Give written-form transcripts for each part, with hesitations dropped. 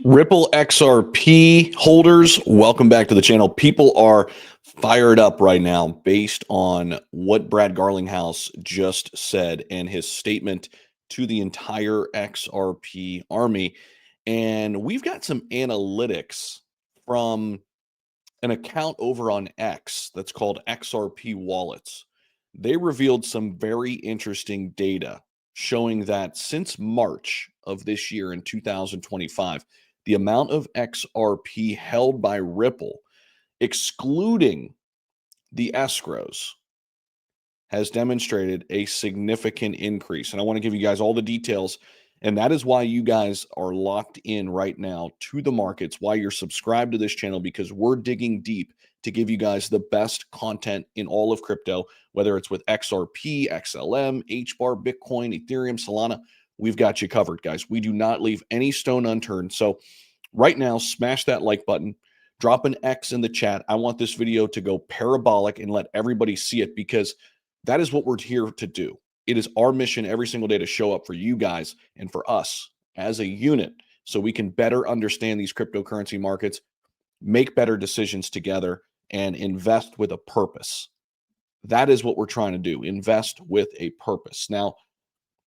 Ripple XRP holders, welcome back to the channel. People are fired up right now based on what Brad Garlinghouse just said and his statement to the entire XRP army. And we've got some analytics from an account over on X that's called XRP Wallets. They revealed some very interesting data showing that since March of this year in 2025, the amount of XRP held by Ripple, excluding the escrows, has demonstrated a significant increase. And I want to give you guys all the details. And that is why you guys are locked in right now to the markets, why you're subscribed to this channel, because we're digging deep to give you guys the best content in all of crypto, whether it's with XRP, XLM, HBAR, Bitcoin, Ethereum, Solana. We've got you covered, guys. We do not leave any stone unturned. So right now, smash that like button, drop an X in the chat. I want this video to go parabolic and let everybody see it, because that is what we're here to do. It is our mission every single day to show up for you guys and for us as a unit so we can better understand these cryptocurrency markets, make better decisions together, and invest with a purpose. That is what we're trying to do, invest with a purpose. Now,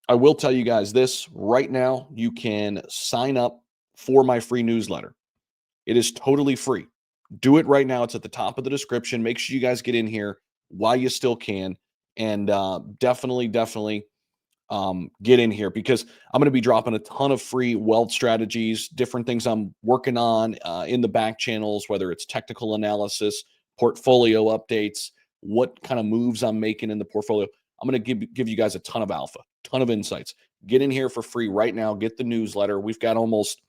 I will tell you guys this right now. You can sign up for my free newsletter. It is totally free. Do it right now. It's at the top of the description. Make sure you guys get in here while you still can. And definitely get in here, because I'm going to be dropping a ton of free wealth strategies, different things I'm working on in the back channels, whether it's technical analysis, portfolio updates, what kind of moves I'm making in the portfolio. I'm going to give you guys a ton of alpha, ton of insights. Get in here for free right now. Get the newsletter. We've got almost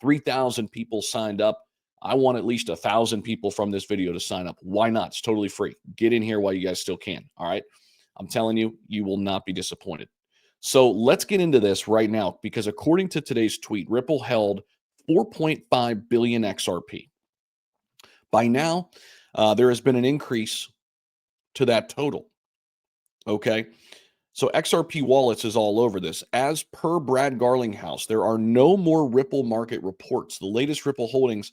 3,000 people signed up. I want at least 1,000 people from this video to sign up. Why not? It's totally free. Get in here while you guys still can. All right. I'm telling you, you will not be disappointed. So let's get into this right now, because according to today's tweet, Ripple held 4.5 billion XRP. By now, there has been an increase to that total. Okay. So XRP Wallets is all over this. As per Brad Garlinghouse, there are no more Ripple market reports. The latest Ripple holdings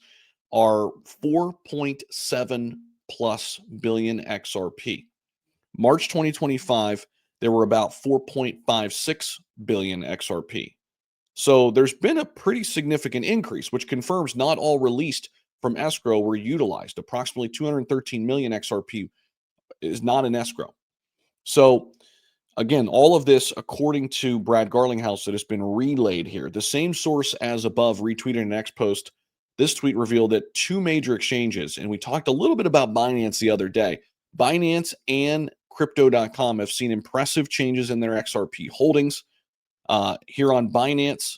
are 4.7 plus billion XRP. March 2025, there were about 4.56 billion XRP. So there's been a pretty significant increase, which confirms not all released from escrow were utilized. Approximately 213 million XRP is not in escrow. So again, all of this, according to Brad Garlinghouse, that has been relayed here. The same source as above retweeted an X post. This tweet revealed that two major exchanges, and we talked a little bit about Binance the other day. Binance and Crypto.com have seen impressive changes in their XRP holdings. Here on Binance,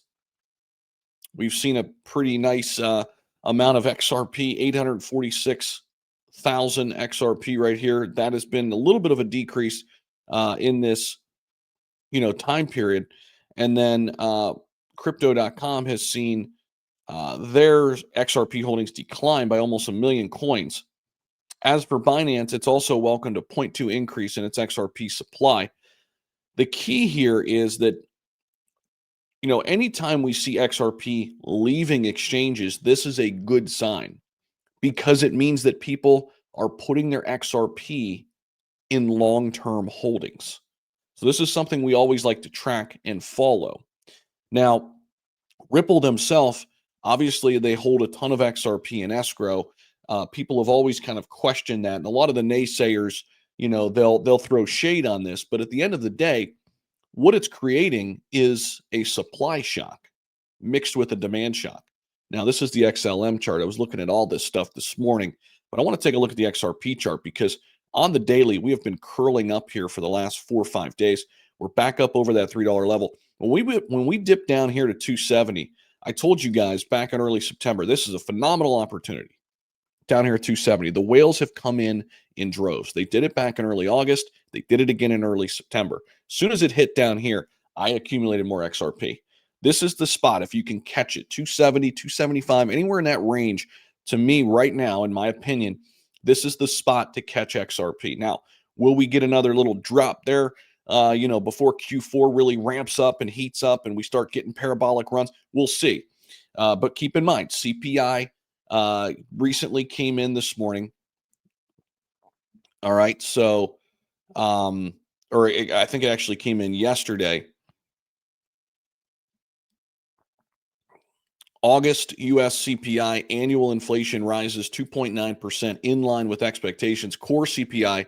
we've seen a pretty nice amount of XRP, 846,000 XRP right here. That has been a little bit of a decrease in this, time period. And then Crypto.com has seen their XRP holdings decline by almost 1 million coins. As for Binance, it's also welcomed a 0.2 increase in its XRP supply. The key here is that, anytime we see XRP leaving exchanges, this is a good sign, because it means that people are putting their XRP in long-term holdings. So this is something we always like to track and follow. Now, Ripple themselves, obviously, they hold a ton of XRP in escrow. People have always kind of questioned that, and a lot of the naysayers, they'll throw shade on this. But at the end of the day, what it's creating is a supply shock mixed with a demand shock. Now, this is the XLM chart. I was looking at all this stuff this morning, but I want to take a look at the XRP chart, because on the daily, we have been curling up here for the last 4 or 5 days. We're back up over that $3 level. When we dip down here to 270, I told you guys back in early September, this is a phenomenal opportunity. Down here at 270, the whales have come in droves. They did it back in early August. They did it again in early September. As soon as it hit down here, I accumulated more XRP. This is the spot. If you can catch it, 270, 275, anywhere in that range, to me right now, in my opinion, this is the spot to catch XRP. Now, will we get another little drop there, before Q4 really ramps up and heats up and we start getting parabolic runs? We'll see. But keep in mind, CPI recently came in this morning. All right. So, I think it actually came in yesterday. August US CPI annual inflation rises 2.9%, in line with expectations. Core CPI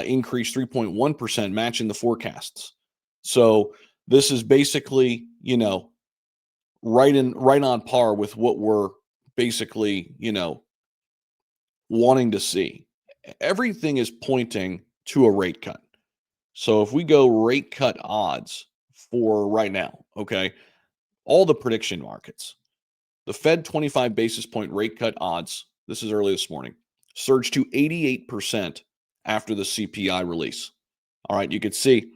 increased 3.1%, matching the forecasts. So this is basically, right on par with what we're basically, wanting to see. Everything is pointing to a rate cut. So if we go rate cut odds for right now, okay, all the prediction markets, the Fed 25 basis point rate cut odds, this is early this morning, surged to 88% after the CPI release. All right, you could see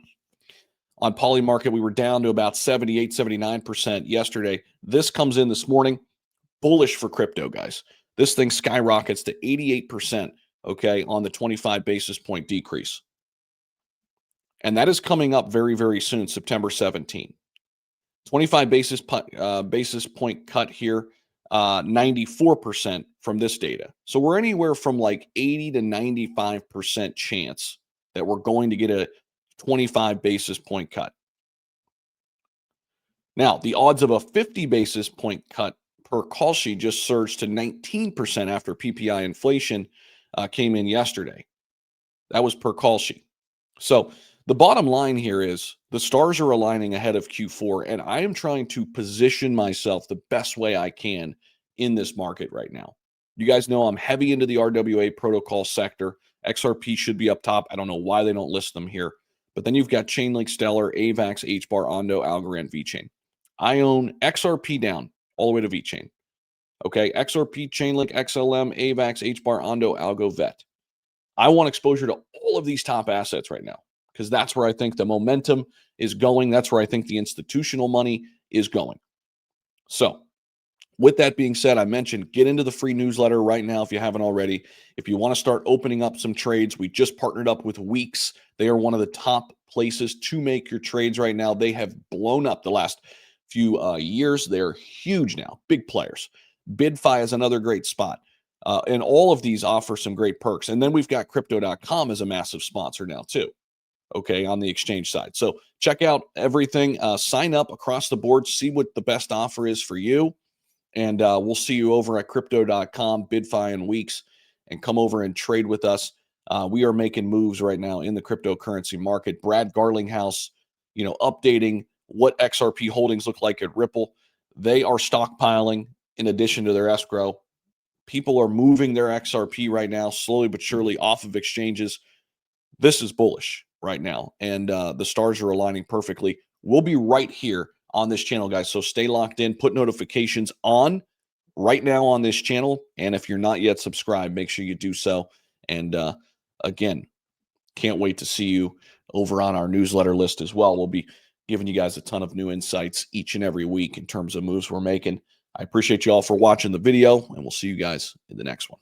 on Polymarket, we were down to about 78, 79% yesterday. This comes in this morning, bullish for crypto, guys. This thing skyrockets to 88%, okay, on the 25 basis point decrease. And that is coming up very, very soon, September 17. 25 basis point cut here, 94% from this data. So we're anywhere from like 80 to 95% chance that we're going to get a 25 basis point cut. Now, the odds of a 50 basis point cut per call sheet just surged to 19% after PPI inflation came in yesterday. That was per call sheet. So the bottom line here is the stars are aligning ahead of Q4, and I am trying to position myself the best way I can in this market right now. You guys know I'm heavy into the RWA protocol sector. XRP should be up top. I don't know why they don't list them here. But then you've got Chainlink, Stellar, AVAX, HBAR, Ondo, Algorand, VeChain. I own XRP down all the way to VeChain. Okay, XRP, Chainlink, XLM, AVAX, HBAR, Ondo, Algo, VET. I want exposure to all of these top assets right now because that's where I think the momentum is going. That's where I think the institutional money is going. So with that being said, I mentioned get into the free newsletter right now if you haven't already. If you want to start opening up some trades, we just partnered up with WEEX. They are one of the top places to make your trades right now. They have blown up the last few years. They're huge now, big players. BidFi is another great spot. And all of these offer some great perks. And then we've got crypto.com as a massive sponsor now too, okay, on the exchange side. So check out everything. Sign up across the board, see what the best offer is for you. And we'll see you over at crypto.com, BidFi, and WEEX, and come over and trade with us. We are making moves right now in the cryptocurrency market. Brad Garlinghouse, updating what XRP holdings look like at Ripple. They are stockpiling in addition to their escrow. People are moving their XRP right now, slowly but surely, off of exchanges. This is bullish right now, and the stars are aligning perfectly. We'll be right here on this channel, guys, so stay locked in. Put notifications on right now on this channel, and if you're not yet subscribed, make sure you do so. And again, can't wait to see you over on our newsletter list as well. We'll be giving you guys a ton of new insights each and every week in terms of moves we're making. I appreciate you all for watching the video, and we'll see you guys in the next one.